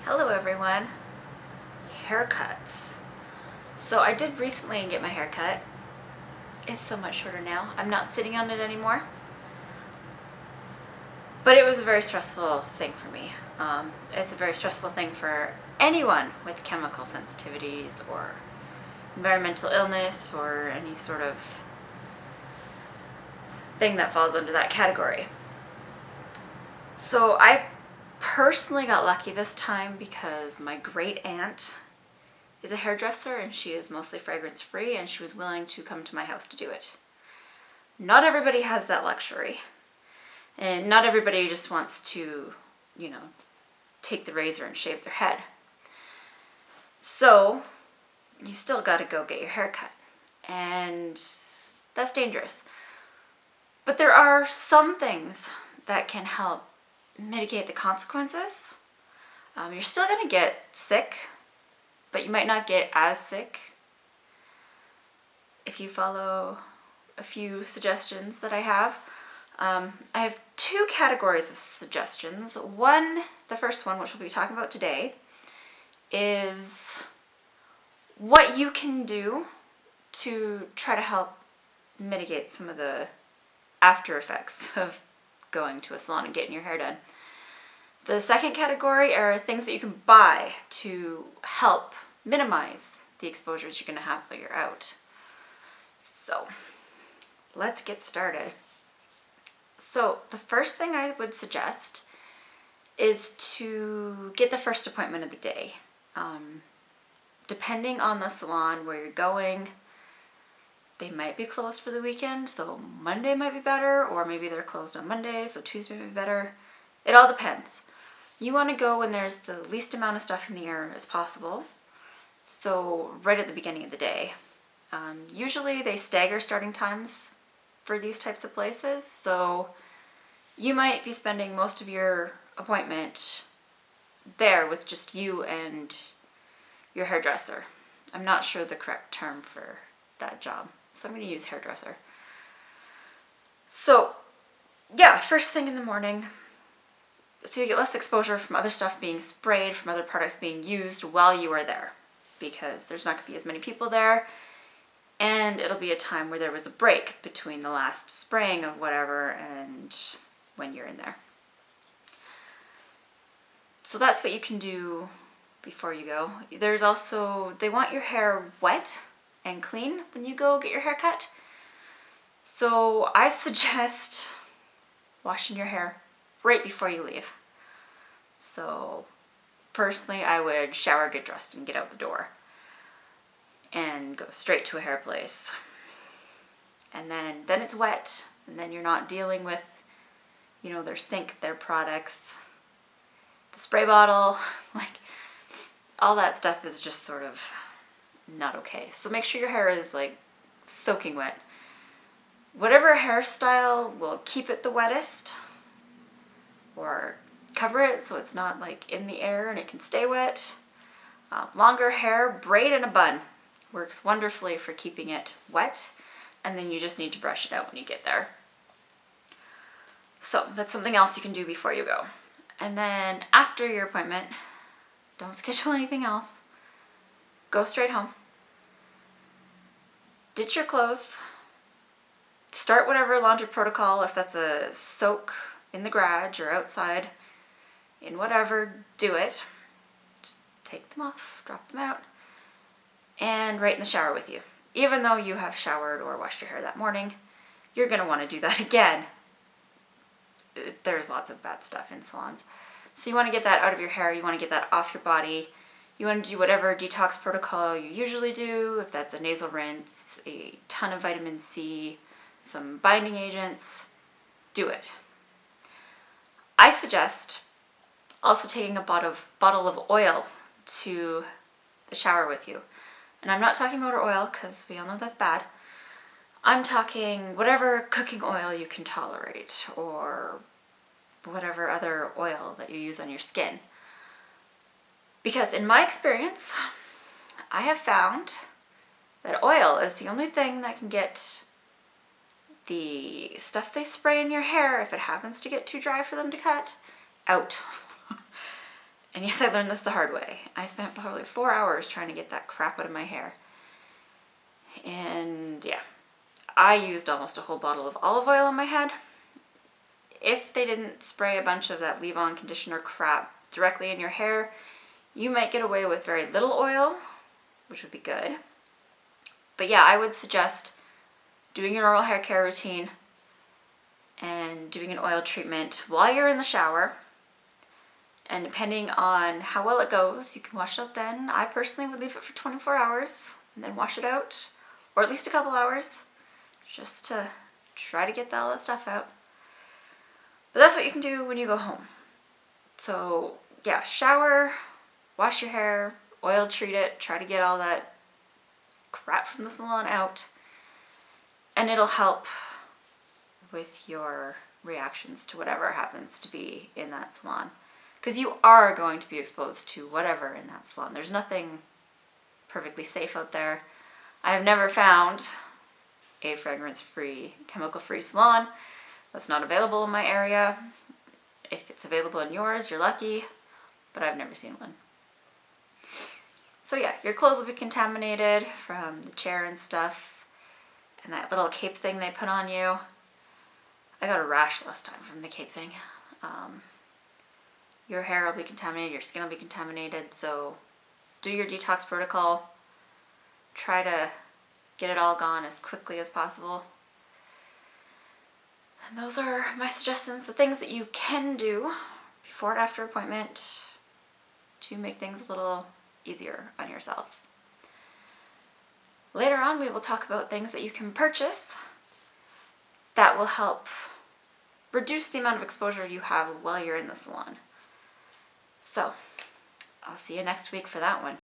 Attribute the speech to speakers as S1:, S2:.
S1: Hello everyone. Haircuts. So I did recently get my hair cut. It's so much shorter now. I'm not sitting on it anymore. But it was a very stressful thing for me. It's a very stressful thing for anyone with chemical sensitivities or environmental illness or any sort of thing that falls under that category. So I personally got lucky this time because my great aunt is a hairdresser and she is mostly fragrance free and she was willing to come to my house to do it. Not everybody has that luxury. And not everybody just wants to, take the razor and shave their head. So you still got to go get your hair cut. And that's dangerous. But there are some things that can help mitigate the consequences. You're still going to get sick, but you might not get as sick if you follow a few suggestions that I have. I have two categories of suggestions. The first one, which we'll be talking about today, is what you can do to try to help mitigate some of the after effects of going to a salon and getting your hair done. The second category are things that you can buy to help minimize the exposures you're going to have while you're out. So let's get started. So the first thing I would suggest is to get the first appointment of the day. Depending on the salon where you're going, they might be closed for the weekend, so Monday might be better, or maybe they're closed on Monday, so Tuesday might be better. It all depends. You want to go when there's the least amount of stuff in the air as possible, so right at the beginning of the day. Usually they stagger starting times for these types of places, so you might be spending most of your appointment there with just you and your hairdresser. I'm not sure the correct term for that job, so I'm going to use hairdresser. So yeah, first thing in the morning, so you get less exposure from other stuff being sprayed, from other products being used while you are there, because there's not going to be as many people there, and it'll be a time where there was a break between the last spraying of whatever and when you're in there. So that's what you can do before you go. There's also, they want your hair wet and clean when you go get your hair cut. So I suggest washing your hair right before you leave. So personally, I would shower, get dressed, and get out the door and go straight to a hair place. And then it's wet, and then you're not dealing with, their sink, their products, the spray bottle, like all that stuff is just sort of not okay. So make sure your hair is like soaking wet. Whatever hairstyle will keep it the wettest or cover it so it's not like in the air and it can stay wet. Longer hair, braid in a bun works wonderfully for keeping it wet, and then you just need to brush it out when you get there. So that's something else you can do before you go. And then after your appointment, don't schedule anything else. Go straight home. Ditch your clothes. Start whatever laundry protocol, if that's a soak in the garage or outside, in whatever, do it. Just take them off, drop them out, and right in the shower with you. Even though you have showered or washed your hair that morning, you're going to want to do that again. There's lots of bad stuff in salons. So you want to get that out of your hair, you want to get that off your body. You want to do whatever detox protocol you usually do, if that's a nasal rinse, a ton of vitamin C, some binding agents, do it. I suggest also taking a bottle of oil to the shower with you. And I'm not talking motor oil because we all know that's bad. I'm talking whatever cooking oil you can tolerate or whatever other oil that you use on your skin. Because in my experience, I have found that oil is the only thing that can get the stuff they spray in your hair, if it happens to get too dry for them to cut, out. And yes, I learned this the hard way. I spent probably 4 hours trying to get that crap out of my hair. And yeah, I used almost a whole bottle of olive oil on my head. If they didn't spray a bunch of that leave-on conditioner crap directly in your hair, you might get away with very little oil, which would be good. But yeah, I would suggest doing your normal hair care routine and doing an oil treatment while you're in the shower. And depending on how well it goes, you can wash it out then. I personally would leave it for 24 hours and then wash it out, or at least a couple hours, just to try to get all that stuff out. But that's what you can do when you go home. So yeah, shower, wash your hair, oil treat it, try to get all that crap from the salon out, and it'll help with your reactions to whatever happens to be in that salon. Because you are going to be exposed to whatever in that salon. There's nothing perfectly safe out there. I have never found a fragrance-free, chemical-free salon that's not available in my area. If it's available in yours, you're lucky, but I've never seen one. So yeah, your clothes will be contaminated from the chair and stuff, and that little cape thing they put on you. I got a rash last time from the cape thing. Your hair will be contaminated, your skin will be contaminated, so do your detox protocol. Try to get it all gone as quickly as possible. And those are my suggestions, the things that you can do before and after appointment to make things a little easier on yourself. Later on, we will talk about things that you can purchase that will help reduce the amount of exposure you have while you're in the salon. So, I'll see you next week for that one.